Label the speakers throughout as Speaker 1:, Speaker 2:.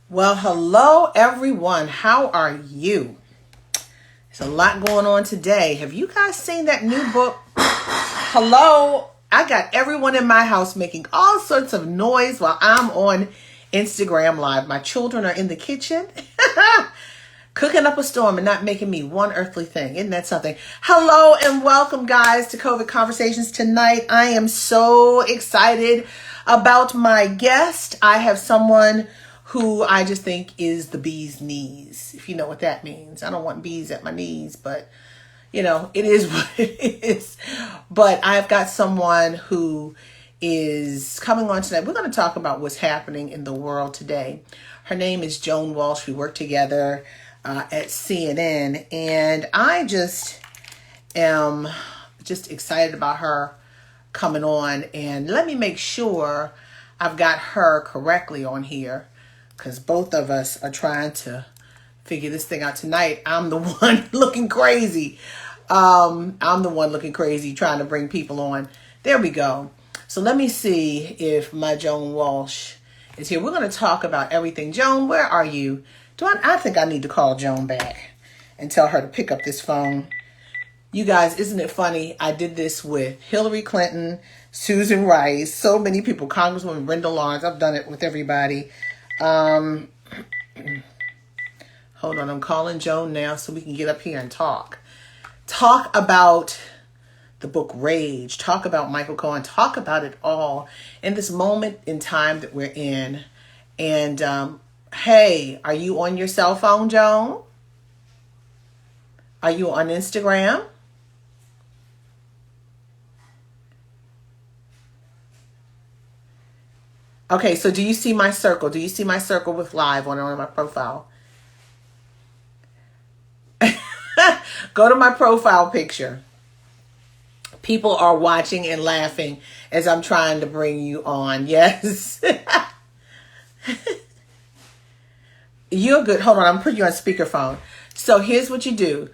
Speaker 1: Well, hello everyone. How are you? There's a lot going on today. Have you guys seen that new book? Hello. I got everyone in my house making all sorts of noise while I'm on Instagram Live. My children are in the kitchen cooking up a storm and not making me one earthly thing. Isn't that something? Hello and welcome, guys, to COVID Conversations tonight. I am so excited about my guest. I have someone who I just think is the bee's knees, if you know what that means. I don't want bees at my knees, but it is what it is. But I've got someone who is coming on tonight. We're going to talk about what's happening in the world today. Her name is Joan Walsh. We work together at CNN, and I just am just excited about her coming on. And let me make sure I've got her correctly on here, because both of us are trying to figure this thing out tonight. I'm the one looking crazy. I'm the one looking crazy trying to bring people on. There we go. So let me see if my Joan Walsh is here. We're going to talk about everything. Joan, where are you? I think I need to call Joan back and tell her to pick up this phone. You guys, isn't it funny? I did this with Hillary Clinton, Susan Rice, so many people, Congresswoman Brenda Lawrence. I've done it with everybody. Hold on, I'm calling Joan now so we can get up here and talk. Talk about the book Rage. Talk about Michael Cohen. Talk about it all in this moment in time that we're in. And hey, are you on your cell phone, Joan? Are you on Instagram? Okay, so do you see my circle? Do you see my circle with live on my profile? Go to my profile picture. People are watching and laughing as I'm trying to bring you on. Yes. You're good. Hold on, I'm putting you on speakerphone. So here's what you do.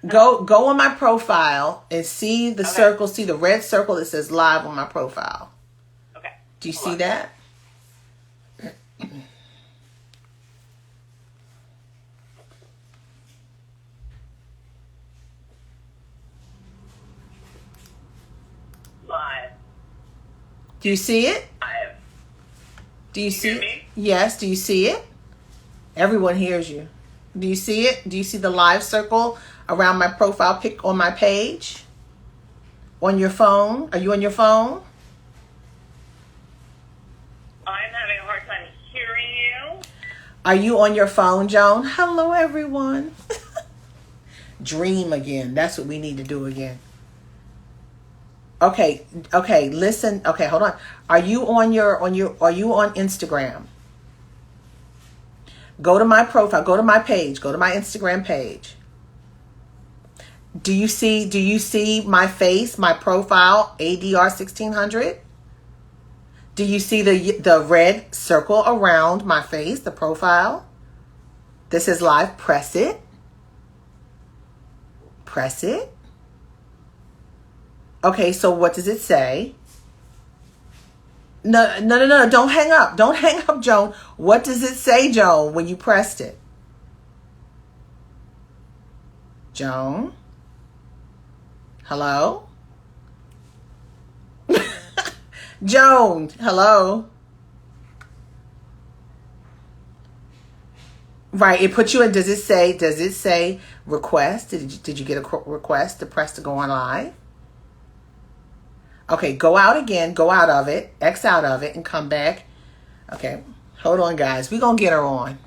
Speaker 1: Go on my profile and see the circle, see the red circle that says live on my profile.
Speaker 2: Okay.
Speaker 1: Do you see that?
Speaker 2: Live.
Speaker 1: Do you see it?
Speaker 2: Live.
Speaker 1: Do you see
Speaker 2: hear
Speaker 1: it?
Speaker 2: me?
Speaker 1: Yes, do you see it? Everyone hears you. Do you see it? Do you see the live circle around my profile pic on my page? On your phone? Are you on your phone?
Speaker 2: I'm having a hard time hearing you.
Speaker 1: Are you on your phone, Joan? Hello, everyone. Dream again. That's what we need to do again. Okay, listen. Okay, hold on. Are you on Instagram? Go to my profile, go to my page, go to my Instagram page. Do you see my face, my profile, ADR 1600? Do you see the red circle around my face, the profile? This is live. Press it. Press it. Okay, so what does it say? No. Don't hang up. Don't hang up, Joan. What does it say, Joan, when you pressed it? Joan? Hello? Joan, hello? Right, it put you in. Does it say request? Did you get a request to press to go on live? Okay, go out again, go out of it, X out of it, and come back. Okay, hold on, guys. We're going to get her on.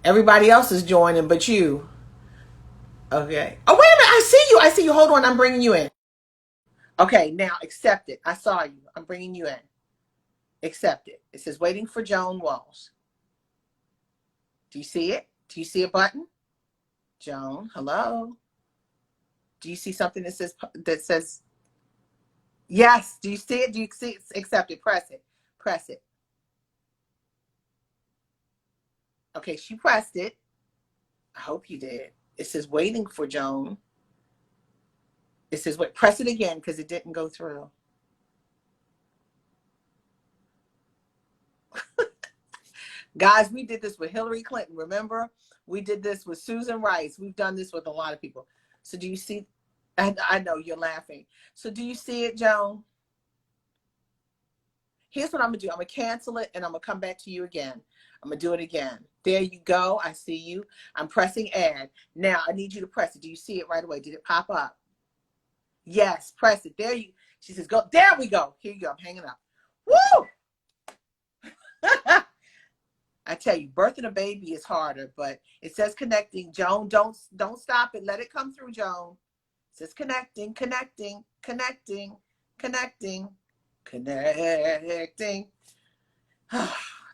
Speaker 1: Everybody else is joining but you. Okay. Oh, wait a minute. I see you. Hold on. I'm bringing you in. Okay, now accept it. I saw you. I'm bringing you in. Accept it. It says waiting for Joan Walsh. Do you see it? Do you see a button? Joan, hello? Do you see something that says yes? Do you see it? Do you see it? Accept it. Press it. Press it. Okay, she pressed it. I hope you did. It says waiting for Joan. It says wait. Press it again because it didn't go through. Guys, we did this with Hillary Clinton. Remember? We did this with Susan Rice. We've done this with a lot of people. So do you see? I know you're laughing. So do you see it, Joan? Here's what I'm going to do. I'm going to cancel it, and I'm going to come back to you again. I'm going to do it again. There you go. I see you. I'm pressing add. Now, I need you to press it. Do you see it right away? Did it pop up? Yes, press it. There you. She says, go. There we go. Here you go. I'm hanging up. Woo! I tell you, birthing a baby is harder, but it says connecting. Joan, don't stop it. Let it come through, Joan. It says connecting, connecting, connecting, connecting, connecting.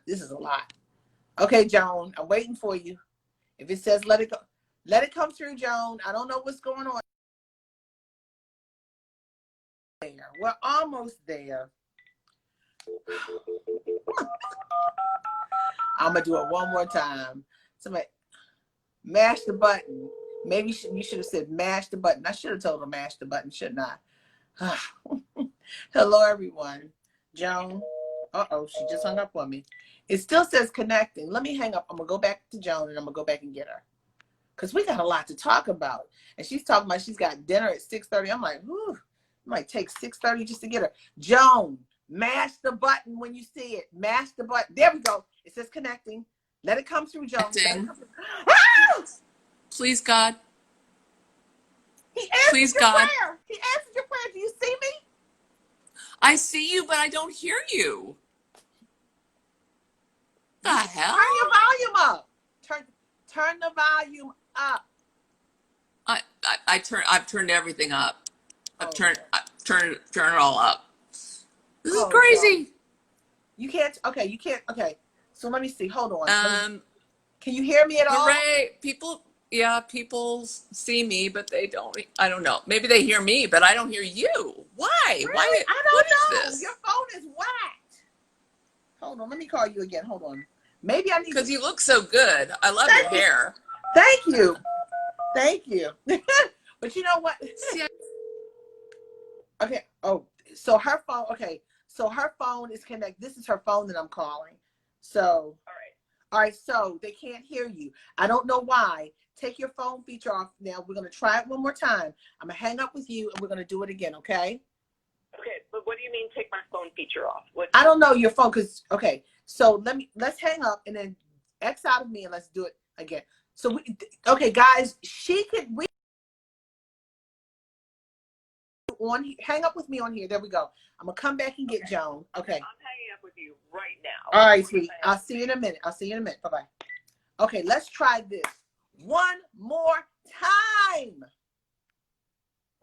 Speaker 1: This is a lot. Okay, Joan, I'm waiting for you. If it says let it go, let it come through, Joan. I don't know what's going on there. We're almost there. I'm going to do it one more time. Somebody mash the button. Maybe you should have said mash the button. I should have told her mash the button, shouldn't I? Hello, everyone. Joan. Uh-oh, she just hung up on me. It still says connecting. Let me hang up. I'm going to go back to Joan, and I'm going to go back and get her. Because we got a lot to talk about. And she's talking about she's got dinner at 6:30. I'm like, whew, it might take 6:30 just to get her. Joan, mash the button when you see it. Mash the button. There we go. It says connecting. Let it come through, Joan. Ah!
Speaker 3: Please, God.
Speaker 1: He answered
Speaker 3: Please,
Speaker 1: your
Speaker 3: God.
Speaker 1: prayer. He answered your prayer. Do you see me?
Speaker 3: I see you, but I don't hear you. The hell?
Speaker 1: Turn your volume up. Turn the volume up.
Speaker 3: I've turned everything up. I've turned it all up. This is
Speaker 1: Oh,
Speaker 3: crazy.
Speaker 1: Joan. You can't. Okay, you can't. Okay. So let me see. Hold on. Can you hear me at all?
Speaker 3: Hooray! People see me, but they don't. I don't know. Maybe they hear me, but I don't hear you. Why?
Speaker 1: Really?
Speaker 3: Why?
Speaker 1: I don't
Speaker 3: What
Speaker 1: know.
Speaker 3: is this?
Speaker 1: Your phone is whacked. Hold on. Let me call you again. Hold on. Maybe I need.
Speaker 3: Because you look so good. I love your hair.
Speaker 1: Thank you. Thank you. But you know what?
Speaker 3: See,
Speaker 1: Okay. Oh, so her phone. Okay. So her phone is connected. This is her phone that I'm calling. So. All right. So they can't hear you. I don't know why. Take your phone feature off now. We're going to try it one more time. I'm going to hang up with you and we're going to do it again. Okay.
Speaker 2: Okay, but what do you mean take my phone feature off?
Speaker 1: I don't know your phone okay. So let's hang up and then X out of me and let's do it again. So okay, guys, we hang up with me on here. There we go. I'm gonna come back and get Joan. Okay.
Speaker 2: I'm hanging up with you right now.
Speaker 1: All right, sweet. I'll see you in a minute. Bye bye. Okay, let's try this one more time.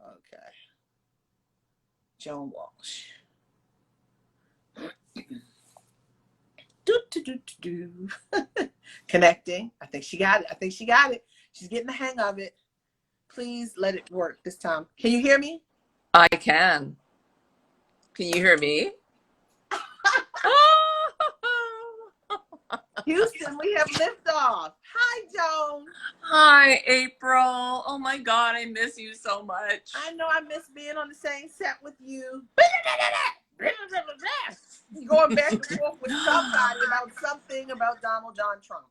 Speaker 1: Okay. Joan Walsh. Connecting. I think she got it. She's getting the hang of it. Please let it work this time. Can you hear me?
Speaker 3: I can. Can you hear me?
Speaker 1: Houston, we have liftoff. Hi, Joan.
Speaker 3: Hi, April. Oh my God, I miss you so much.
Speaker 1: I know I miss being on the same set with you. Going back and forth with somebody about something about Donald John Trump.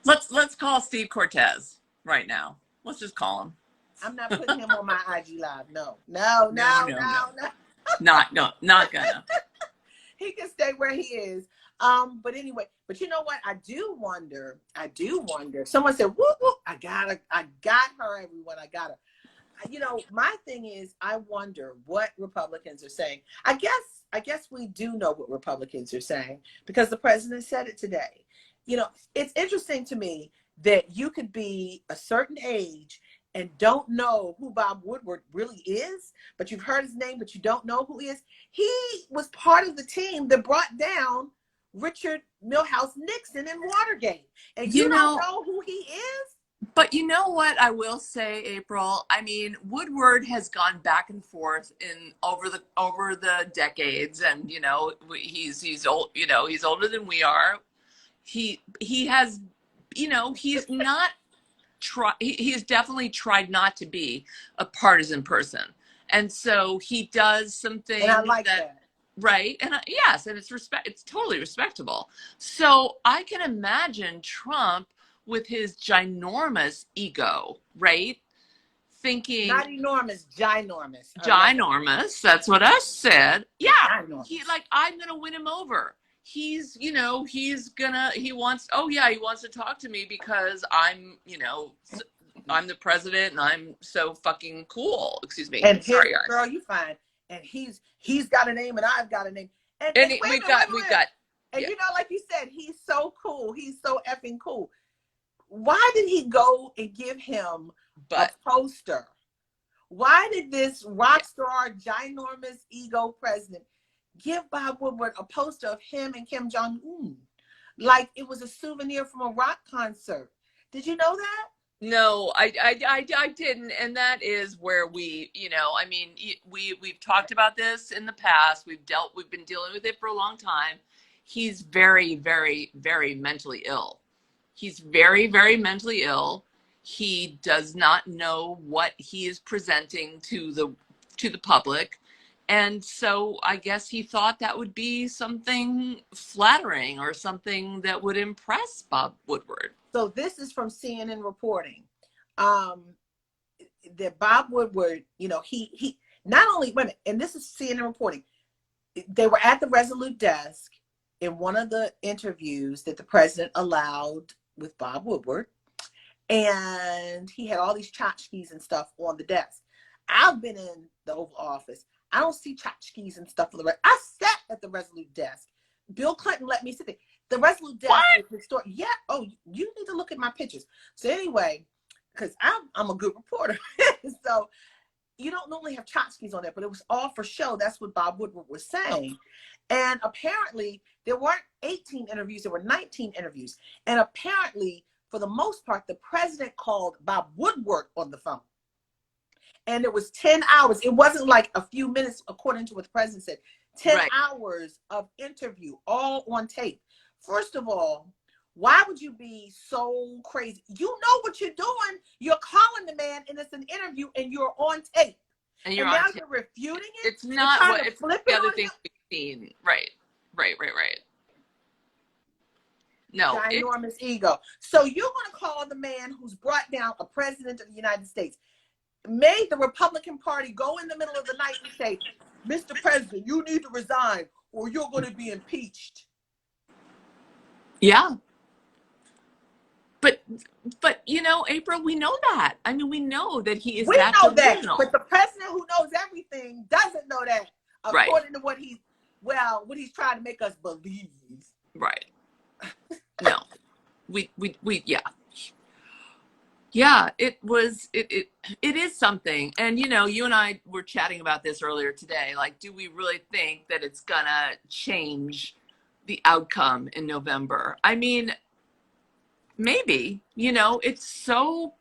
Speaker 3: Let's call Steve Cortez right now. Let's just call him.
Speaker 1: I'm not putting him on my IG live. No.
Speaker 3: No. Not gonna.
Speaker 1: He can stay where he is. But anyway, but you know what? I do wonder. Someone said, whoop, whoop. I got her, everyone. I got her. You know, my thing is, I wonder what Republicans are saying. I guess we do know what Republicans are saying because the president said it today. You know, it's interesting to me that you could be a certain age and don't know who Bob Woodward really is, but you've heard his name, but you don't know who he is. He was part of the team that brought down Richard Milhouse Nixon in Watergate. And you don't know who he is?
Speaker 3: But you know what I will say, April? I mean, Woodward has gone back and forth over the decades, and you know, he's old. You know, he's older than we are. He has, you know, he's not he has definitely tried not to be a partisan person, and so he does some things
Speaker 1: And I like that.
Speaker 3: right? And yes, and it's totally respectable. So I can imagine Trump with his ginormous ego, right? Thinking
Speaker 1: Not enormous, ginormous. All right, that's
Speaker 3: ginormous, that's what I said. Yeah, he
Speaker 1: ginormous.
Speaker 3: like, I'm gonna win him over. He's, he wants, oh yeah, he wants to talk to me because I'm the president and I'm so fucking cool. Excuse me.
Speaker 1: And his
Speaker 3: Sorry, guys.
Speaker 1: girl, you find, and he's got a name and I've got a name. And
Speaker 3: And
Speaker 1: wait a
Speaker 3: we
Speaker 1: minute, wait
Speaker 3: got,
Speaker 1: a
Speaker 3: we
Speaker 1: minute.
Speaker 3: got,
Speaker 1: And
Speaker 3: yeah,
Speaker 1: like you said, he's so cool. He's so effing cool. Why did he go and give him a
Speaker 3: but
Speaker 1: poster? Why did this
Speaker 3: yeah.
Speaker 1: rock star, ginormous ego president give Bob Woodward a poster of him and Kim Jong Un? Like it was a souvenir from a rock concert. Did you know that?
Speaker 3: No, I didn't, and that is where I mean, we've talked about this in the past. We've been dealing with it for a long time. He's very, very, very mentally ill. He's very, very mentally ill. He does not know what he is presenting to the public. And so I guess he thought that would be something flattering or something that would impress Bob Woodward.
Speaker 1: So this is from CNN reporting. That Bob Woodward, he not only women, and this is CNN reporting, they were at the Resolute desk in one of the interviews that the president allowed with Bob Woodward, and he had all these tchotchkes and stuff on the desk. I've been in the Oval Office. I don't see tchotchkes and stuff for the rest. I sat at the Resolute desk. Bill Clinton let me sit there. The Resolute desk is historic. Yeah. Oh, you need to look at my pictures. So anyway, because I'm a good reporter. So you don't normally have tchotchkes on there, but it was all for show. That's what Bob Woodward was saying. And apparently there weren't 18 interviews, there were 19 interviews. And apparently, for the most part, the president called Bob Woodward on the phone. And it was 10 hours. It wasn't like a few minutes, according to what the president said. 10
Speaker 3: Right.
Speaker 1: hours of interview, all on tape. First of all, why would you be so crazy? You know what you're doing. You're calling the man, and it's an interview, and you're on tape.
Speaker 3: And
Speaker 1: now you're refuting it.
Speaker 3: It's not what it's
Speaker 1: flip
Speaker 3: the
Speaker 1: it
Speaker 3: other
Speaker 1: on
Speaker 3: things
Speaker 1: him.
Speaker 3: we've seen. Right. No,
Speaker 1: Ginormous ego. So you're going to call the man who's brought down a president of the United States, made the Republican Party go in the middle of the night and say, Mr. President, you need to resign or you're going to be impeached.
Speaker 3: yeah. But April, we know that. I mean, we know that he is that
Speaker 1: We know
Speaker 3: delusional.
Speaker 1: that, but the president who knows everything doesn't know that, according to what he's trying to make us believe.
Speaker 3: Right. No. We yeah, it is something. And you and I were chatting about this earlier today. Like, do we really think that it's gonna change the outcome in November? I mean, maybe. It's so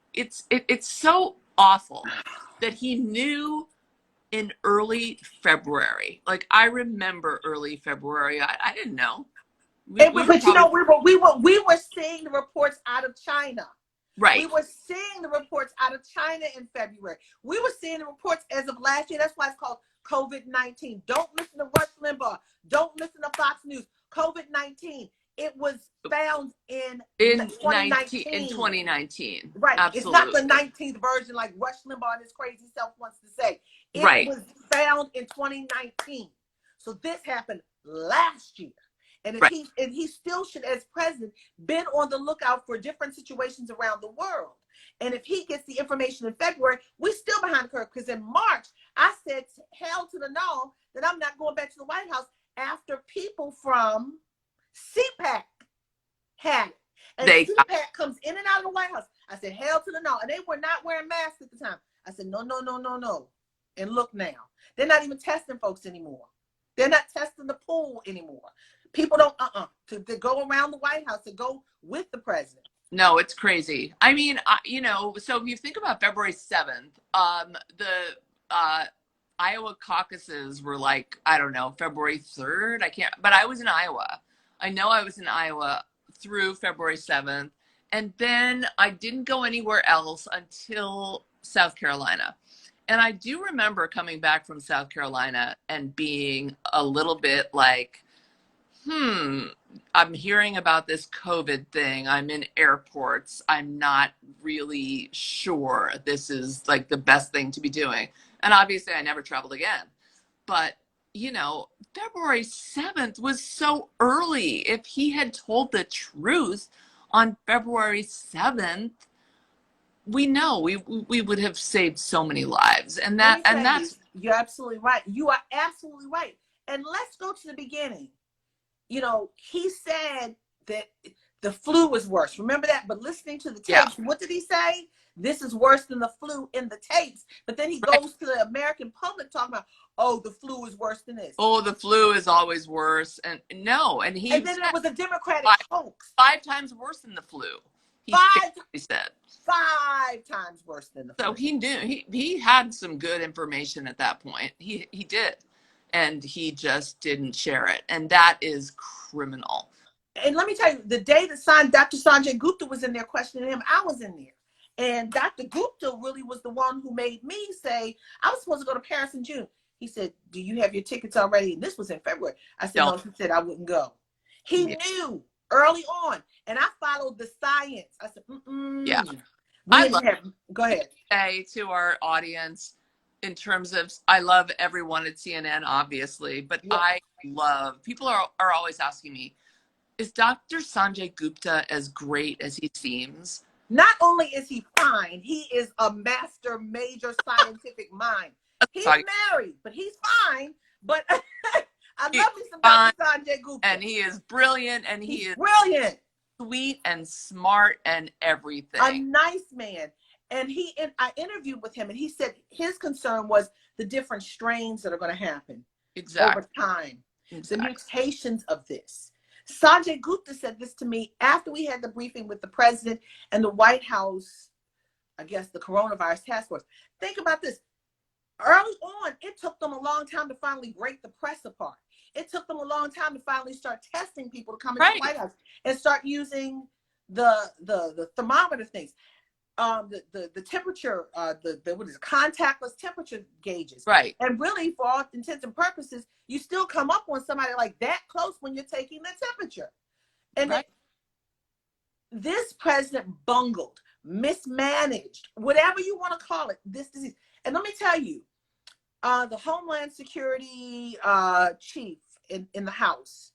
Speaker 3: awful that he knew in early February. Like, I remember early February. I didn't know.
Speaker 1: We were seeing the reports out of China.
Speaker 3: Right.
Speaker 1: We were seeing the reports out of China in February. We were seeing the reports as of last year. That's why it's called COVID-19. Don't listen to Rush Limbaugh. Don't listen to Fox News. COVID-19. It was found in 2019.
Speaker 3: In 2019.
Speaker 1: Right.
Speaker 3: Absolutely.
Speaker 1: It's not the 19th version like Rush Limbaugh and his crazy self wants to say. It was found in 2019. So this happened last year. And he still should, as president, been on the lookout for different situations around the world. And if he gets the information in February, we're still behind the curve. Because in March, I said, hell to the no, that I'm not going back to the White House after people from CPAC had it. And CPAC comes in and out of the White House. I said, hell to the no. And they were not wearing masks at the time. I said, no. And look now. They're not even testing folks anymore. They're not testing the pool anymore. People don't to go around the White House, to go with the president.
Speaker 3: No, it's crazy. I mean, so if you think about February 7th, the Iowa caucuses were like, I don't know, February 3rd. But I was in Iowa. I know I was in Iowa through February 7th. And then I didn't go anywhere else until South Carolina. And I do remember coming back from South Carolina and being a little bit like, I'm hearing about this COVID thing. I'm in airports. I'm not really sure this is like the best thing to be doing. And obviously, I never traveled again. But, February 7th was so early. If he had told the truth on February 7th, we know we would have saved so many lives. And
Speaker 1: Let me
Speaker 3: that's
Speaker 1: you're absolutely right. You are absolutely right. And let's go to the beginning. He said that the flu was worse. Remember that? But listening to the tapes, what did he say? This is worse than the flu in the tapes. But then he goes to the American public talking about, oh, the flu is worse than this.
Speaker 3: Oh, the flu is always worse. And no, and
Speaker 1: then it was a Democratic hoax.
Speaker 3: 5 times worse than the flu. He said
Speaker 1: 5 times worse than the flu.
Speaker 3: So he knew he had some good information at that point. He did. And he just didn't share it. And that is criminal.
Speaker 1: And let me tell you, the day that Dr. Sanjay Gupta was in there questioning him, I was in there. And Dr. Gupta really was the one who made me say, I was supposed to go to Paris in June. He said, do you have your tickets already? And this was in February. I said, no. He said, I wouldn't go. He knew early on. And I followed the science. I said,
Speaker 3: Yeah.
Speaker 1: Go ahead.
Speaker 3: Say to our audience, in terms of, I love everyone at CNN, obviously, but I love, people are always asking me, is Dr. Sanjay Gupta as great as he seems?
Speaker 1: Not only is he fine, he is a master major scientific mind. He's married, but he's fine. But I love me some Dr. Sanjay Gupta.
Speaker 3: And he is brilliant, and he is
Speaker 1: brilliant,
Speaker 3: sweet and smart and everything.
Speaker 1: A nice man. And I interviewed with him, and he said his concern was the different strains that are going to happen over time, the mutations of this. Sanjay Gupta said this to me after we had the briefing with the president and the White House, I guess the coronavirus task force. Think about this. Early on, it took them a long time to finally break the press apart. It took them a long time to finally start testing people to come into the White House and start using the thermometer things. The temperature, contactless temperature gauges.
Speaker 3: Right.
Speaker 1: And really, for all intents and purposes, you still come up on somebody like that close when you're taking the temperature. And this president bungled, mismanaged, whatever you want to call it, this disease. And let me tell you, the Homeland Security chief in the House,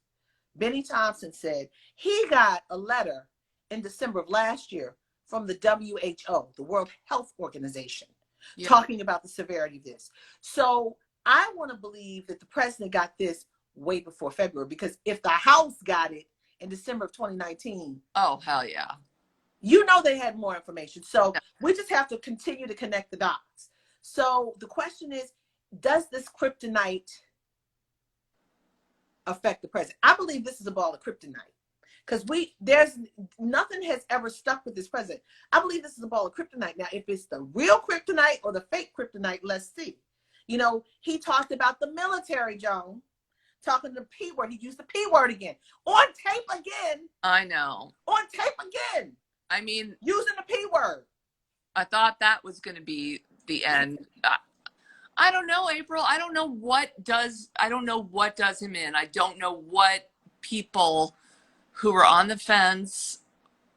Speaker 1: Benny Thompson, said he got a letter in December of last year from the WHO, the World Health Organization, talking about the severity of this. So I want to believe that the president got this way before February, because if the House got it in December of 2019,
Speaker 3: oh, hell yeah.
Speaker 1: They had more information. So we just have to continue to connect the dots. So the question is, does this kryptonite affect the president? I believe this is a ball of kryptonite. Because there's nothing has ever stuck with this president. I believe this is a ball of kryptonite. Now, if it's the real kryptonite or the fake kryptonite, let's see. He talked about the military, Joan, talking the P word. He used the P word again. On tape again.
Speaker 3: I know.
Speaker 1: On tape again.
Speaker 3: I mean,
Speaker 1: using the P word.
Speaker 3: I thought that was going to be the end. I don't know, April. I don't know what does him in. I don't know what people who are on the fence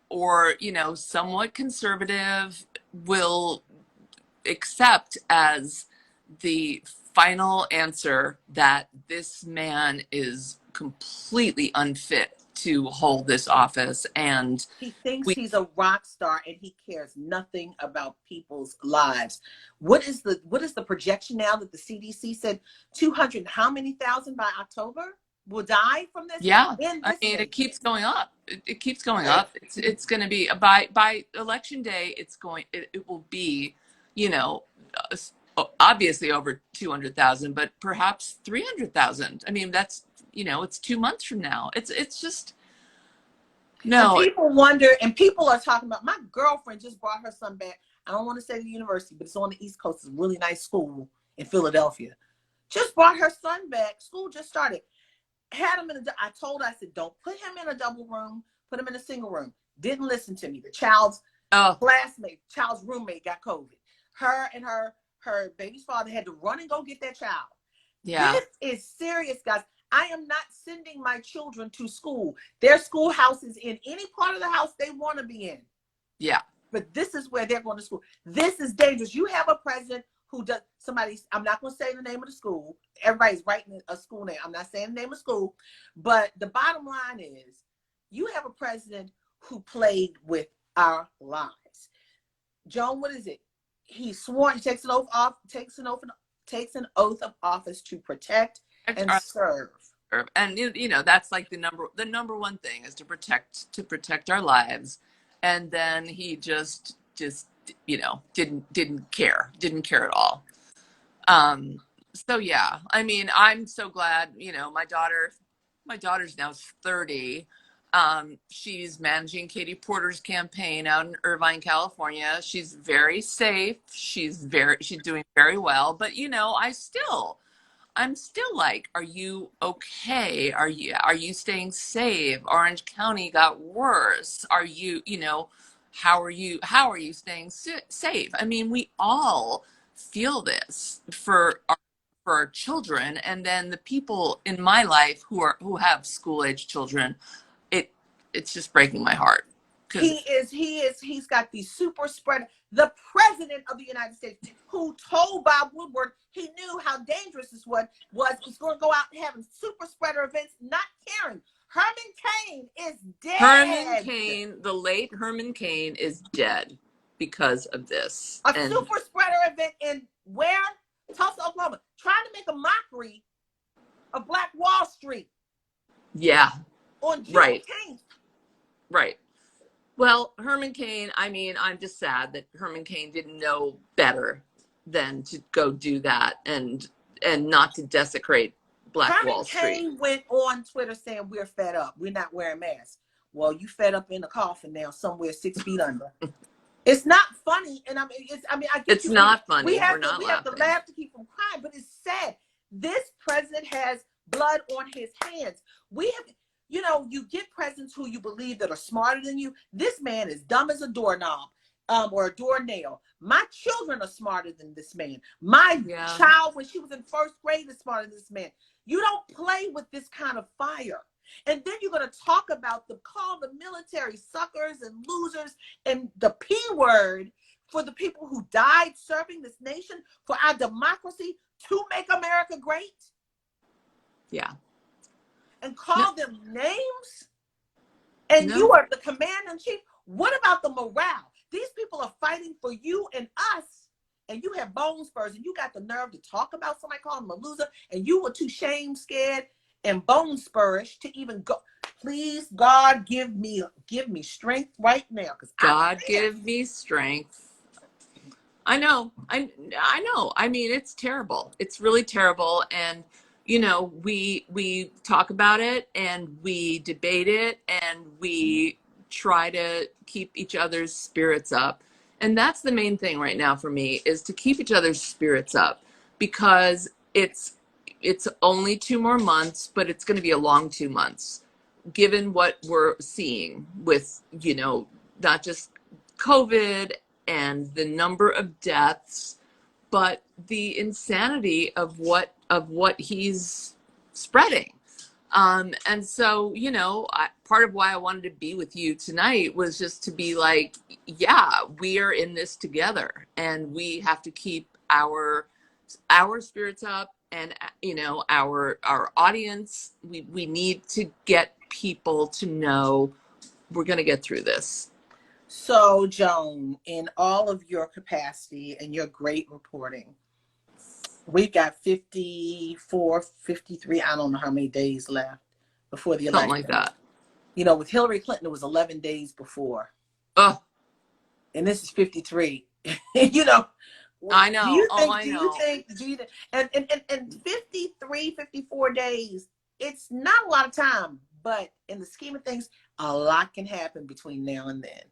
Speaker 3: or, somewhat conservative will accept as the final answer that this man is completely unfit to hold this office. And
Speaker 1: he thinks he's a rock star and he cares nothing about people's lives. What is the projection now that the CDC said 200, how many thousand by October will die from this?
Speaker 3: Yeah, I mean, it keeps going up. It keeps going up. It's going to be by election day. It will be, obviously over 200,000, but perhaps 300,000. I mean, that's it's 2 months from now. It's just no.
Speaker 1: And people wonder, and people are talking about. My girlfriend just brought her son back. I don't want to say the university, but it's on the East Coast. It's a really nice school in Philadelphia. Just brought her son back. School just started. Had him I told her, I said, don't put him in a double room, put him in a single room. Didn't listen to me. The child's classmate, child's roommate got COVID. Her and her her baby's father had to run and go get that child.
Speaker 3: Yeah.
Speaker 1: This is serious, guys. I am not sending my children to school. Their schoolhouse is in any part of the house they want to be in.
Speaker 3: Yeah.
Speaker 1: But this is where they're going to school. This is dangerous. You have a president who does I'm not going to say the name of the school. Everybody's writing a school name. I'm not saying the name of school. But the bottom line is you have a president who played with our lives. Joan, what is it? He's sworn, he takes an oath of office to protect and serve.
Speaker 3: And that's like the number one thing is to protect our lives. And then he just didn't care at all. So yeah, I mean, I'm so glad, my daughter's now 30. She's managing Katie Porter's campaign out in Irvine, California. She's very safe. She's doing very well, but I'm still like, are you okay? Are you staying safe? Orange County got worse. How are you staying safe? I mean, we all feel this for our children, and then the people in my life who have school age children, it's just breaking my heart.
Speaker 1: He's got the super spreader, the president of the United States, who told Bob Woodward he knew how dangerous this was going to go out and having super spreader events, not caring. Herman Cain is dead.
Speaker 3: The late Herman Cain is dead because of this.
Speaker 1: Super spreader event in where? Tulsa, Oklahoma, trying to make a mockery of Black Wall Street.
Speaker 3: Yeah.
Speaker 1: On Juneteenth.
Speaker 3: Right. Well, Herman Cain, I mean, I'm just sad that Herman Cain didn't know better than to go do that and not to desecrate Black Wall Street.
Speaker 1: Herman Cain went on Twitter saying we're fed up. We're not wearing masks. Well, you fed up in a coffin now, somewhere 6 feet under. It's not funny, and I get
Speaker 3: it's
Speaker 1: you.
Speaker 3: Not funny.
Speaker 1: We have to laugh to keep from crying, but it's sad. This president has blood on his hands. We have. You get presidents who you believe that are smarter than you. This man is dumb as a doorknob, or a doornail. My children are smarter than this man. My child, when she was in first grade, is smarter than this man. You don't play with this kind of fire. And then you're going to talk about call the military suckers and losers and the P word for the people who died serving this nation, for our democracy to make America great.
Speaker 3: Yeah.
Speaker 1: And call them names, and you are the commander-in-chief. What about the morale? These people are fighting for you and us, and you have bone spurs, and you got the nerve to talk about somebody calling them a loser, and you were too shame scared and bone spurish to even go. Please, God, give me strength right now, because
Speaker 3: God give me strength. I know. I know. I mean, it's terrible. It's really terrible, and we talk about it and we debate it and we try to keep each other's spirits up. And that's the main thing right now for me, is to keep each other's spirits up, because it's only 2 more months, but it's going to be a long 2 months, given what we're seeing with, not just COVID and the number of deaths, but the insanity of what he's spreading. And so, part of why I wanted to be with you tonight was just to be like, yeah, we are in this together, and we have to keep our spirits up, and our audience. We need to get people to know we're going to get through this.
Speaker 1: So, Joan, in all of your capacity and your great reporting, we've got 54, 53, I don't know how many days left before the election.
Speaker 3: Something like that.
Speaker 1: With Hillary Clinton, it was 11 days before.
Speaker 3: Oh.
Speaker 1: And this is 53.
Speaker 3: I know.
Speaker 1: And 53, 54 days, it's not a lot of time, but in the scheme of things, a lot can happen between now and then.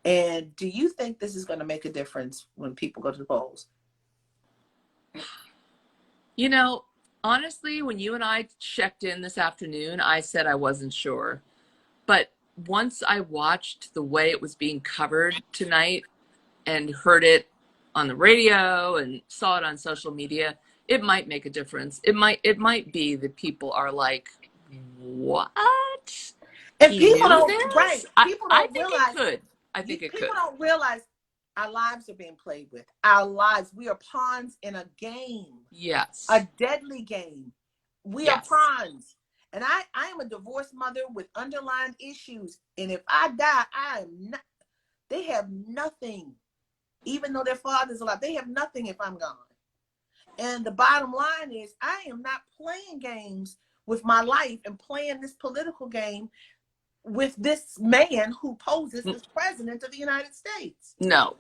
Speaker 1: And do you think this is going to make a difference when people go to the polls?
Speaker 3: Honestly, when you and I checked in this afternoon, I said I wasn't sure. But once I watched the way it was being covered tonight and heard it on the radio and saw it on social media, it might make a difference. It might be that people are like, what?
Speaker 1: And
Speaker 3: He
Speaker 1: people
Speaker 3: knew
Speaker 1: don't,
Speaker 3: this?
Speaker 1: right? People
Speaker 3: I
Speaker 1: don't
Speaker 3: think it
Speaker 1: realize.
Speaker 3: could. I think it
Speaker 1: People
Speaker 3: could.
Speaker 1: don't realize our lives are being played with. Our lives. We are pawns in a game, a
Speaker 3: Yes.
Speaker 1: deadly game. We are
Speaker 3: Yes.
Speaker 1: pawns. And I am a divorced mother with underlying issues. And if I die, I am not. They have nothing, even though their father's alive. They have nothing if I'm gone. And the bottom line is, I am not playing games with my life and playing this political game with this man who poses as president of the United States.
Speaker 3: No.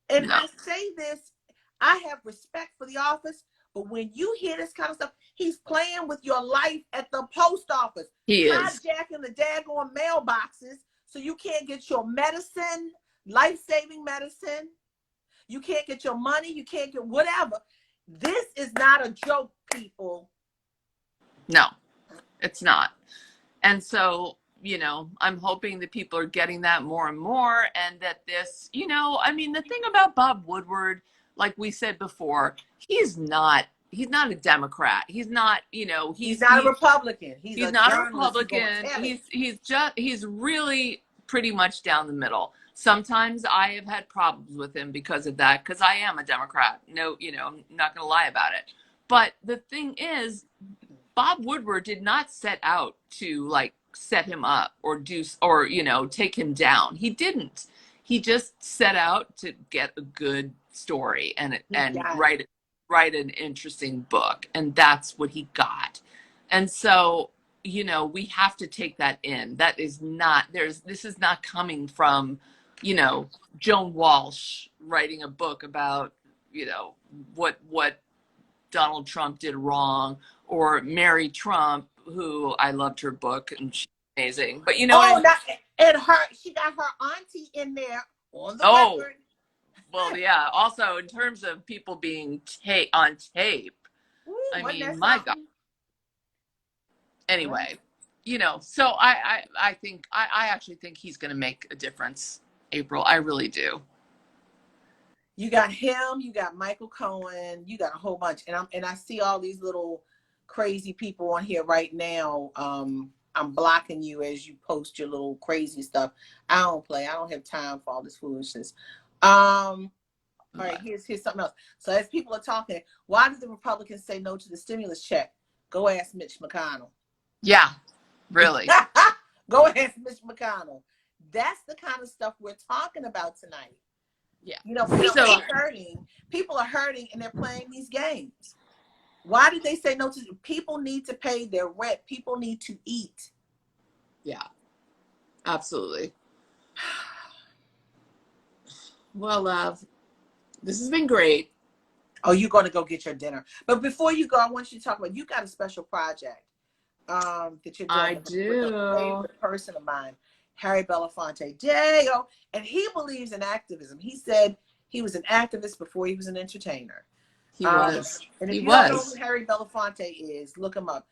Speaker 1: And
Speaker 3: No.
Speaker 1: I say this, I have respect for the office, but when you hear this kind of stuff, he's playing with your life at the post office,
Speaker 3: He is.
Speaker 1: hijacking the daggone mailboxes so you can't get your medicine, life-saving medicine. You can't get your money. You can't get whatever. This is not a joke, people.
Speaker 3: No, it's not. And so, I'm hoping that people are getting that more and more, and that this, I mean, the thing about Bob Woodward, like we said before, he's not a Democrat. He's not,
Speaker 1: He's not a Republican. He's
Speaker 3: he's
Speaker 1: a
Speaker 3: not a
Speaker 1: journalist. He's going to
Speaker 3: Republican.
Speaker 1: tell it.
Speaker 3: He's really pretty much down the middle. Sometimes I have had problems with him because of that, because I am a Democrat. No, I'm not going to lie about it. But the thing is, Bob Woodward did not set out to like set him up or take him down. He didn't. He just set out to get a good story and write an interesting book, and that's what he got. And so, we have to take that in. That is not this is not coming from, Joan Walsh writing a book about, what Donald Trump did wrong, or Mary Trump, who I loved her book and she's amazing. But
Speaker 1: and she got her auntie in there on the record.
Speaker 3: Well, yeah. Also, in terms of people being on tape,
Speaker 1: Ooh,
Speaker 3: I mean, my God. Anyway, so I actually think he's going to make a difference, April. I really do.
Speaker 1: You got him, you got Michael Cohen, you got a whole bunch, and I see all these little crazy people on here right now. I'm blocking you as you post your little crazy stuff. I don't play. I don't have time for all this foolishness. All right, here's something else. So as people are talking, why did the Republicans say no to the stimulus check? Go ask Mitch McConnell.
Speaker 3: Yeah, really.
Speaker 1: Go ask Mitch McConnell. That's the kind of stuff we're talking about tonight.
Speaker 3: Yeah.
Speaker 1: People are hurting and they're playing these games. Why did they say no to people need to pay their rent? People need to eat.
Speaker 3: Yeah, absolutely. Well, love, this has been great.
Speaker 1: Oh, you're going to go get your dinner. But before you go, I want you to talk about, you got a special project that you're doing.
Speaker 3: I do.
Speaker 1: With a favorite person of mine, Harry Belafonte. J.O. And he believes in activism. He said he was an activist before he was an entertainer.
Speaker 3: He was.
Speaker 1: And if you don't know who Harry Belafonte is, look him up.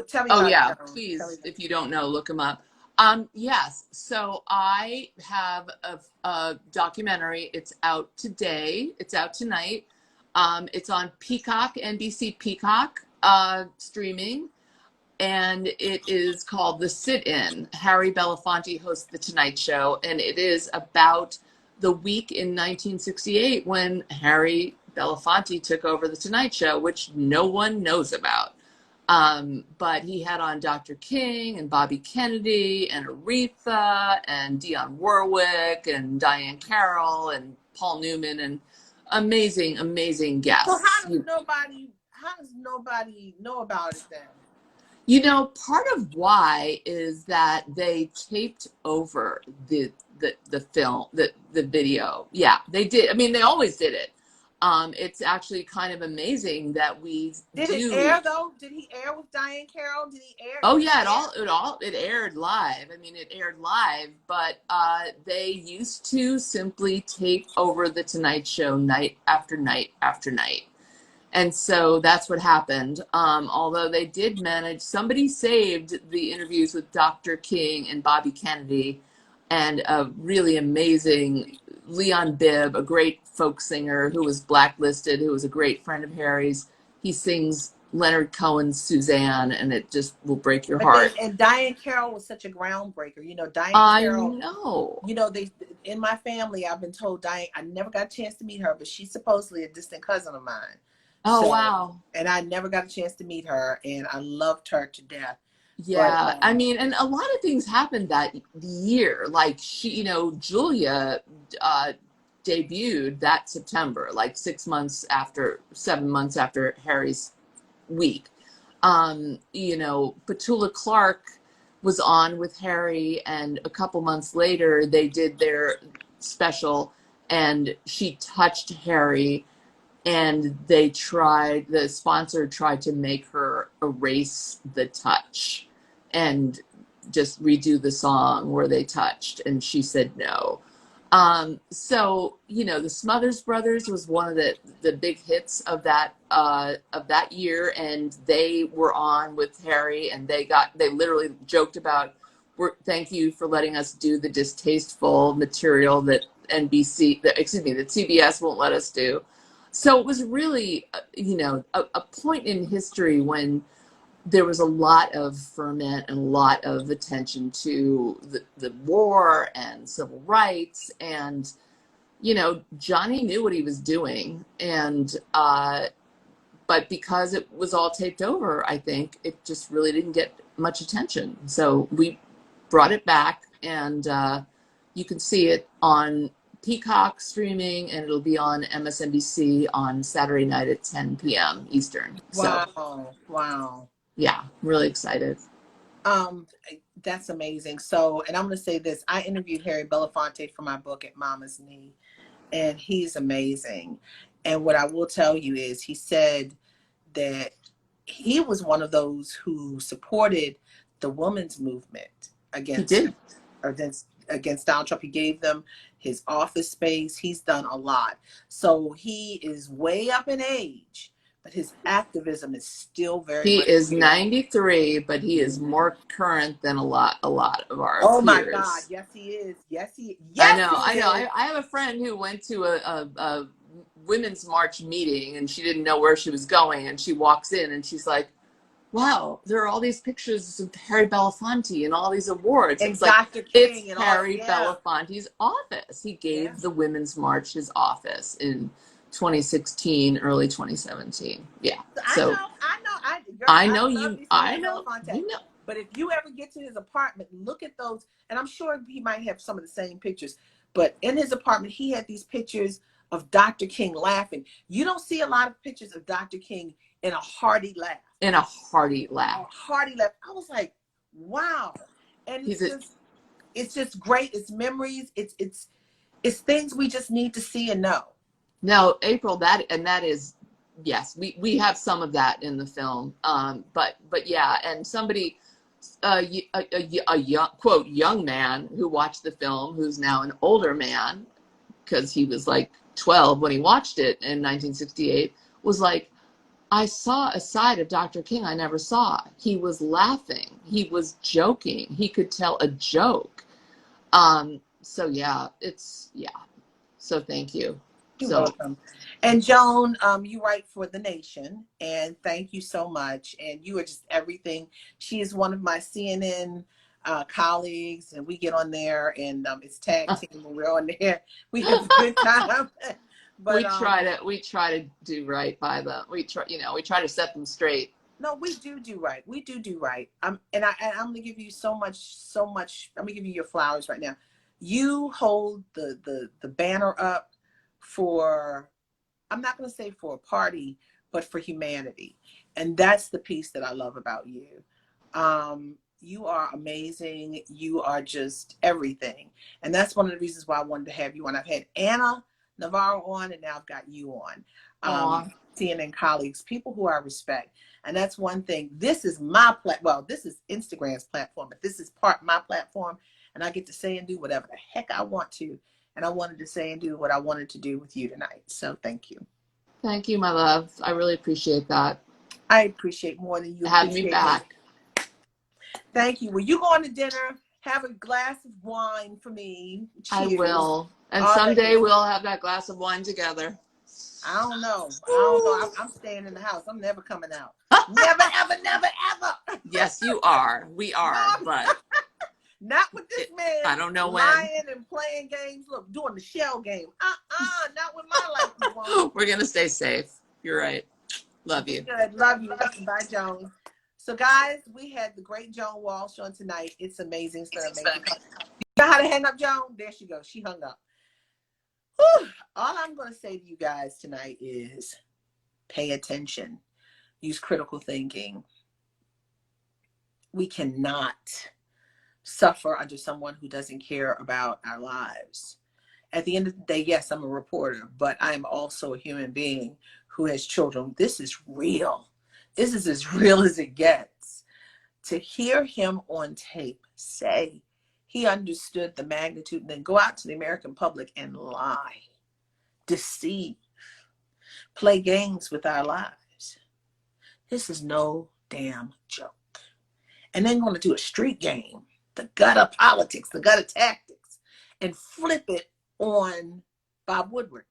Speaker 1: Tell me about
Speaker 3: it. Please, if you don't know, look him up. Yes. So I have a documentary. It's out today. It's out tonight. It's on Peacock, NBC Peacock, streaming. And it is called The Sit-In. Harry Belafonte hosts The Tonight Show. And it is about the week in 1968 when Harry Belafonte took over The Tonight Show, which no one knows about. But he had on Dr. King and Bobby Kennedy and Aretha and Dionne Warwick and Diane Carroll and Paul Newman and amazing, amazing guests.
Speaker 1: So how does nobody know about it then?
Speaker 3: Part of why is that they taped over the film, the video. Yeah, they did. I mean, they always did it. It's actually kind of amazing that we
Speaker 1: Did it air though? Did he air with Diane Carroll? Did he air?
Speaker 3: Oh yeah, it aired live. I mean, it aired live, but they used to simply tape over the Tonight Show night after night after night. And so that's what happened. Although they did manage, somebody saved the interviews with Dr. King and Bobby Kennedy and a really amazing Leon Bibb, a great folk singer who was blacklisted, who was a great friend of Harry's. He sings Leonard Cohen's Suzanne, and it just will break your
Speaker 1: But then,
Speaker 3: heart.
Speaker 1: and Diane Carroll was such a groundbreaker. You know, Diane
Speaker 3: I
Speaker 1: Carroll,
Speaker 3: know.
Speaker 1: you know, they, in my family, I've been told Diane, I never got a chance to meet her, but she's supposedly a distant cousin of mine.
Speaker 3: Oh,
Speaker 1: So,
Speaker 3: wow.
Speaker 1: and I never got a chance to meet her, and I loved her to death. But
Speaker 3: Yeah, I mean, and a lot of things happened that year. Like Julia debuted that September, like 7 months after Harry's week. Petula Clark was on with Harry, and a couple months later, they did their special, and she touched Harry, and the sponsor tried to make her erase the touch and just redo the song where they touched, and she said no. The Smothers Brothers was one of the big hits of that year, and they were on with Harry, and they literally joked about, thank you for letting us do the distasteful material that that CBS won't let us do. So it was really, a point in history when there was a lot of ferment and a lot of attention to the war and civil rights. And, Johnny knew what he was doing. And, but because it was all taped over, I think it just really didn't get much attention. So we brought it back, and you can see it on Peacock streaming, and it'll be on MSNBC on Saturday night at 10 p.m. Eastern. So,
Speaker 1: wow.
Speaker 3: yeah, I'm really excited.
Speaker 1: Um, that's amazing. So, and I'm going to say this: I interviewed Harry Belafonte for my book At Mama's Knee, and he's amazing. And what I will tell you is, he said that he was one of those who supported the women's movement
Speaker 3: He
Speaker 1: against
Speaker 3: did.
Speaker 1: against Donald Trump. He gave them his office space. He's done a lot. So he is way up in age, but his activism is still very
Speaker 3: He
Speaker 1: much
Speaker 3: is
Speaker 1: real.
Speaker 3: 93, but he is more current than a lot of our
Speaker 1: Oh my God.
Speaker 3: peers.
Speaker 1: Yes, he is. Yes, he
Speaker 3: I know.
Speaker 1: is.
Speaker 3: I have a friend who went to a women's march meeting, and she didn't know where she was going, and she walks in and she's like, wow, there are all these pictures of Harry Belafonte and all these awards.
Speaker 1: And
Speaker 3: It's like,
Speaker 1: Dr.
Speaker 3: it's
Speaker 1: King and all.
Speaker 3: Harry
Speaker 1: Yeah.
Speaker 3: Belafonte's office. He
Speaker 1: Yeah.
Speaker 3: gave the Women's March his office in 2016, early 2017. Yeah. So
Speaker 1: Girl,
Speaker 3: I
Speaker 1: I
Speaker 3: know
Speaker 1: love
Speaker 3: you.
Speaker 1: me some
Speaker 3: I
Speaker 1: Harry
Speaker 3: know
Speaker 1: Belafonte.
Speaker 3: you know.
Speaker 1: But if you ever get to his apartment, look at those. And I'm sure he might have some of the same pictures. But in his apartment, he had these pictures of Dr. King laughing. You don't see a lot of pictures of Dr. King in a hearty laugh.
Speaker 3: In a hearty
Speaker 1: A
Speaker 3: laugh.
Speaker 1: hearty laugh. I was like, wow. And it's just great. It's memories. It's things we just need to see and know.
Speaker 3: No, April, that is, yes, we have some of that in the film. But yeah, and somebody, a young, quote, young man who watched the film, who's now an older man, because he was like 12 when he watched it in 1968, was like, I saw a side of Dr. King I never saw. He was laughing. He was joking. He could tell a joke. So yeah, so thank you.
Speaker 1: You're
Speaker 3: So
Speaker 1: welcome. And Joan, you write for The Nation, and thank you so much. And you are just everything. She is one of my CNN colleagues, and we get on there, and it's tag team when we're on there. We have a good time. But
Speaker 3: we try to do right by them. We try to set them straight.
Speaker 1: no, we do right. We do right. And I'm gonna give you so much. I'm gonna give you your flowers right now. You hold the banner up for, I'm not going to say for a party, but for humanity. And that's the piece that I love about you. You are amazing. You are just everything. And that's one of the reasons why I wanted to have you on. I've had Anna Navarro on, and now I've got you on. CNN colleagues, people who I respect. And that's one thing. This is my this is Instagram's platform, but this is my platform. And I get to say and do whatever the heck I want to. And I wanted to say and do what I wanted to do with you tonight. So thank you.
Speaker 3: Thank you, my love. I really appreciate that.
Speaker 1: I appreciate more than you
Speaker 3: having me back.
Speaker 1: Thank you. Will you go on to dinner? have a glass of wine for me.
Speaker 3: I
Speaker 1: Cheers.
Speaker 3: will. And
Speaker 1: All that
Speaker 3: someday
Speaker 1: good.
Speaker 3: we'll have that glass of wine together.
Speaker 1: I don't know. I don't know. I'm staying in the house. I'm never coming out. Never, ever, never, ever.
Speaker 3: Yes, you are. We
Speaker 1: No,
Speaker 3: are, but
Speaker 1: not with this man
Speaker 3: I don't know when.
Speaker 1: lying and playing games. Look, doing the shell game. Not with my life, you won't.
Speaker 3: We're gonna stay safe. You're right. Love
Speaker 1: Be
Speaker 3: you.
Speaker 1: good. Love you. Bye, Joan. So, guys, we had the great Joan Walsh on tonight. It's amazing. It's amazing. You know how to hang up, Joan? There she goes. She hung up. Whew. All I'm going to say to you guys tonight is pay attention. Use critical thinking. We cannot suffer under someone who doesn't care about our lives. At the end of the day, yes, I'm a reporter, but I am also a human being who has children. This is real. This is as real as it gets. To hear him on tape say he understood the magnitude and then go out to the American public and lie, deceive, play games with our lives. This is no damn joke. And then going to do a street game, the gut of politics, the gut of tactics, and flip it on Bob Woodward.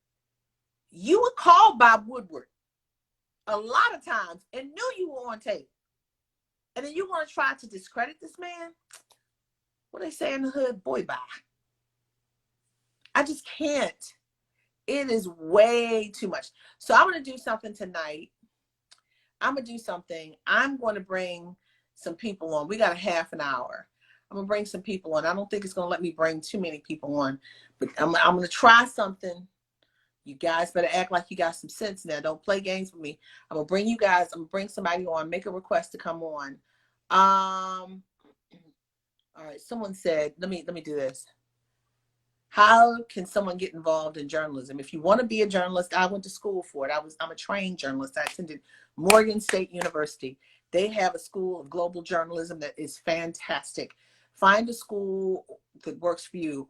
Speaker 1: You would call Bob Woodward a lot of times and knew you were on tape. And then you want to try to discredit this man? What they say in the hood, boy, bye. I just can't. It is way too much. So I'm going to do something tonight. I'm going to bring some people on. We got a half an hour. I'm going to bring some people on. I don't think it's going to let me bring too many people on, but I'm going to try something. You guys better act like you got some sense now. Don't play games with me. I'm going to bring somebody on, make a request to come on. All right. Someone said, let me do this. How can someone get involved in journalism? If you want to be a journalist, I went to school for it. I'm a trained journalist. I attended Morgan State University. They have a school of global journalism that is fantastic. Find a school that works for you.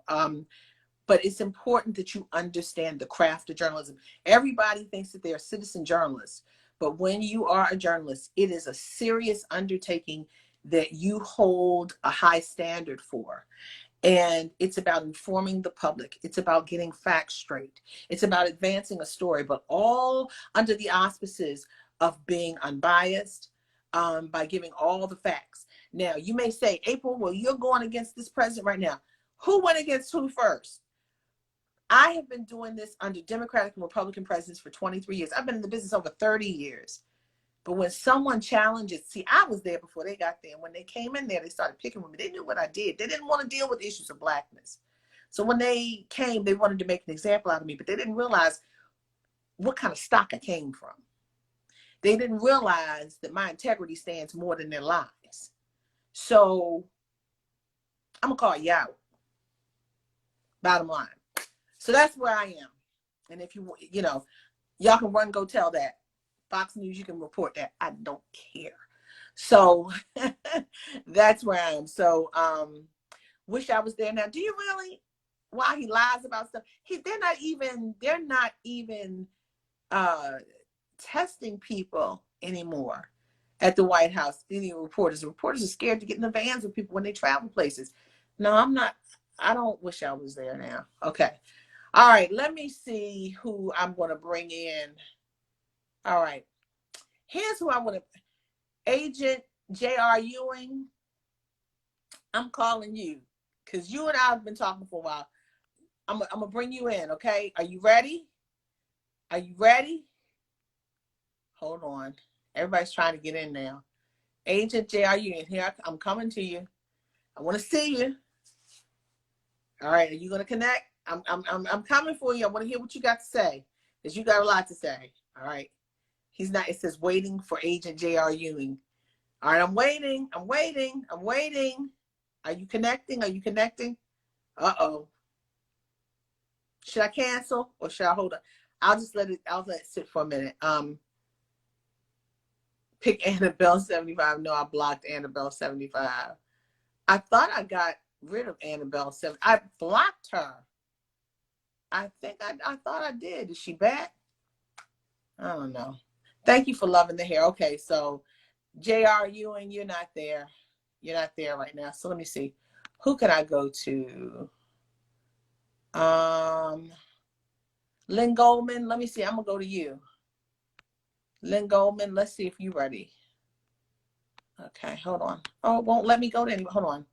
Speaker 1: But it's important that you understand the craft of journalism. Everybody thinks that they're citizen journalists, but when you are a journalist, it is a serious undertaking that you hold a high standard for. And it's about informing the public. It's about getting facts straight. It's about advancing a story, but all under the auspices of being unbiased, by giving all the facts. Now, you may say, April, well, you're going against this president right now. Who went against who first? I have been doing this under Democratic and Republican presidents for 23 years. I've been in the business over 30 years. But when someone challenges, see, I was there before they got there. And when they came in there, they started picking with me. They knew what I did. They didn't want to deal with issues of blackness. So when they came, they wanted to make an example out of me, but they didn't realize what kind of stock I came from. They didn't realize that my integrity stands more than their lies. So I'm going to call you out. Bottom line. So that's where I am. And if y'all can run, go tell that. Fox News, you can report that. I don't care. So that's where I am. So wish I was there now. Do you really? Why he lies about stuff? They're not even testing people anymore at the White House. Any reporters are scared to get in the vans with people when they travel places. No, I'm not. I don't wish I was there now. Okay. All right. Let me see who I'm going to bring in. All right. Here's who I want to. Agent J.R. Ewing, I'm calling you because you and I have been talking for a while. I'm going to bring you in, okay? Are you ready? Are you ready? Hold on. Everybody's trying to get in now. Agent J.R. Ewing, here I'm coming to you. I want to see you. All right, are you going to connect? I'm coming for you. I want to hear what you got to say because you got a lot to say. All right. He's not. It says waiting for Agent J.R. Ewing. All right, I'm waiting. Are you connecting? Uh-oh. Should I cancel or should I hold up? I'll let it sit for a minute. Pick Annabelle 75. No, I blocked Annabelle 75. I thought I got rid of Annabelle 7. I blocked her. I think I thought I did. Is she back? I don't know. Thank you for loving the hair. Okay, so J.R. Ewing, you're not there. You're not there right now. So let me see. Who can I go to? Lynn Goldman. Let me see. I'm gonna go to you. Lynn Goldman, let's see if you're ready. Okay, hold on. Oh, it won't let me go to anybody. Hold on.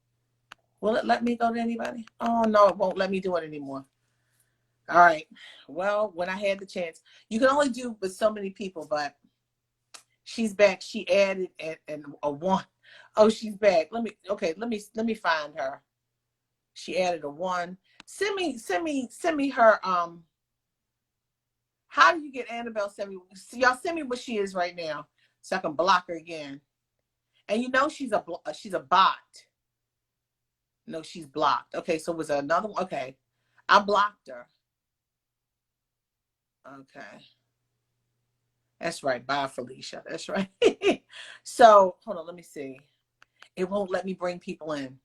Speaker 1: Will it let me go to anybody? Oh, no, it won't let me do it anymore. All right. Well, when I had the chance, you can only do with so many people, but she's back. She added and a one. Oh, she's back. Let me find her. She added a one. Send me her. How do you get Annabelle? Y'all send me what she is right now, so I can block her again. And you know she's a bot. No, she's blocked. Okay, so was there another one? Okay, I blocked her. Okay, that's right. Bye, Felicia. That's right. So hold on, let me see. It won't let me bring people in.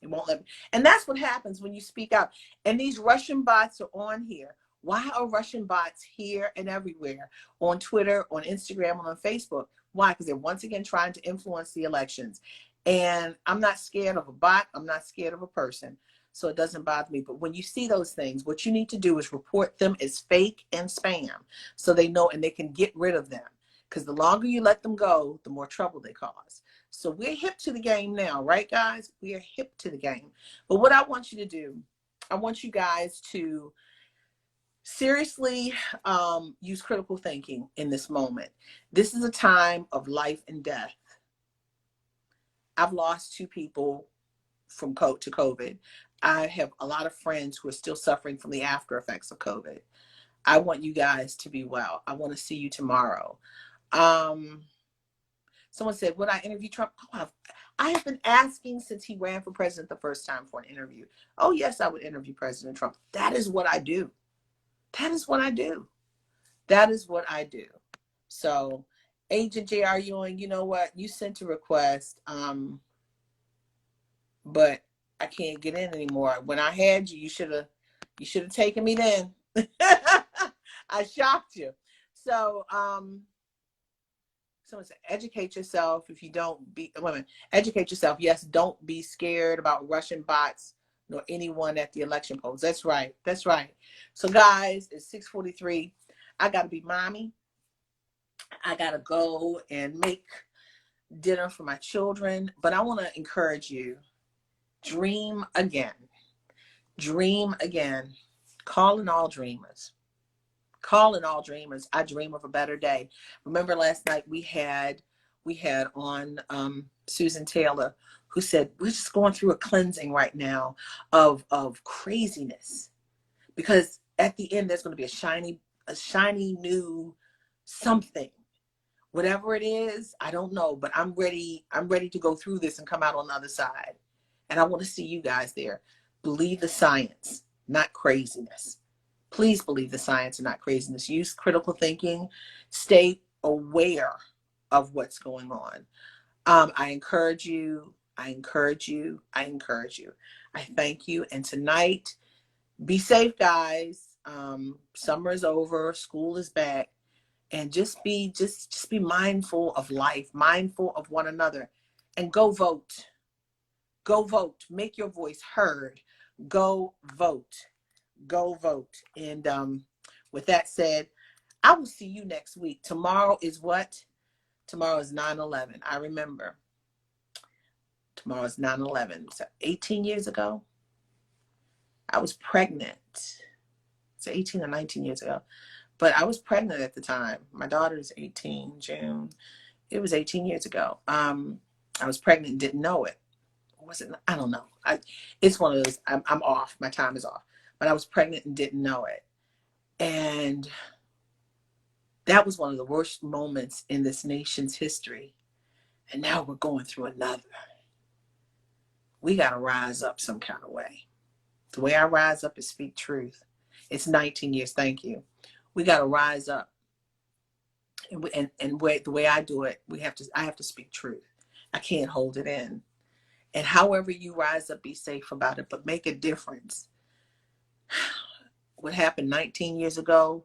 Speaker 1: It won't let me. And that's what happens when you speak out. And these Russian bots are on here. Why are Russian bots here and everywhere? On Twitter, on Instagram, and on Facebook. Why? Because they're once again trying to influence the elections. And I'm not scared of a bot. I'm not scared of a person. So it doesn't bother me. But when you see those things, what you need to do is report them as fake and spam so they know and they can get rid of them. Because the longer you let them go, the more trouble they cause. So we're hip to the game now, right, guys? We are hip to the game. But what I want you to do, I want you guys to seriously use critical thinking in this moment. This is a time of life and death. I've lost 2 people from to COVID. I have a lot of friends who are still suffering from the after effects of COVID. I want you guys to be well. I want to see you tomorrow. Someone said, would I interview Trump? Oh, I have been asking since he ran for president the first time for an interview. Oh, yes, I would interview President Trump. That is what I do. That is what I do. That is what I do. So, Agent J.R. Ewing, you know what? You sent a request, but I can't get in anymore. When I had you, you should have taken me then. I shocked you. So, someone said, educate yourself. If you don't be women, educate yourself. Yes, don't be scared about Russian bots nor anyone at the election polls. That's right. That's right. So guys, it's 6:43. I gotta be mommy. I gotta go and make dinner for my children. But I want to encourage you. Dream again. Dream again. Calling all dreamers. Calling all dreamers. I dream of a better day. Remember last night we had on Susan Taylor, who said we're just going through a cleansing right now of craziness, because at the end there's going to be a shiny new something. Whatever it is, I don't know, but I'm ready to go through this and come out on the other side. And I want to see you guys there. Believe the science, not craziness. Please believe the science and not craziness. Use critical thinking. Stay aware of what's going on. I encourage you. I encourage you. I encourage you. I thank you. And tonight, be safe, guys. Summer is over. School is back. And just be mindful of life, mindful of one another, and go vote. Go vote. Make your voice heard. Go vote. Go vote. And with that said, I will see you next week. Tomorrow is what? Tomorrow is 9/11. I remember. Tomorrow is 9/11. So 18 years ago, I was pregnant. So 18 or 19 years ago. But I was pregnant at the time. My daughter's 18, June. It was 18 years ago. I was pregnant and didn't know it. Was it? I don't know. It's one of those, I'm off. My time is off. But I was pregnant and didn't know it. And that was one of the worst moments in this nation's history. And now we're going through another. We got to rise up some kind of way. The way I rise up is speak truth. It's 19 years. Thank you. We got to rise up. And the way I do it, I have to speak truth. I can't hold it in. And however you rise up, be safe about it, but make a difference. What happened 19 years ago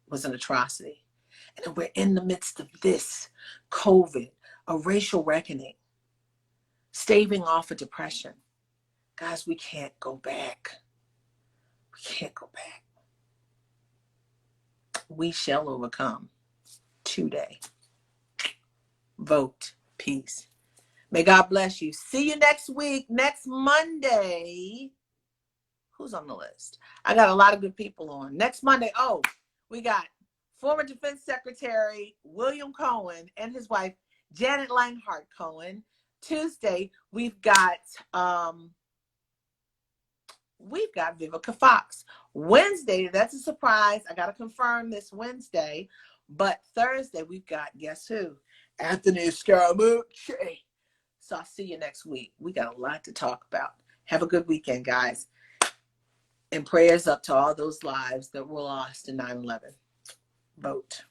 Speaker 1: was an atrocity. And we're in the midst of this COVID, a racial reckoning. staving off of depression. Guys, we can't go back. We can't go back. We shall overcome today. Vote. Peace. May God bless you. See you next week, next Monday. Who's on the list? I got a lot of good people on. Next Monday, we got former Defense Secretary William Cohen and his wife, Janet Langhart Cohen. Tuesday, we've got Vivica Fox. Wednesday, that's a surprise. I got to confirm this Wednesday. But Thursday, we've got, guess who? Anthony Scaramucci. So I'll see you next week. We got a lot to talk about. Have a good weekend, guys. And prayers up to all those lives that were lost in 9/11. Vote.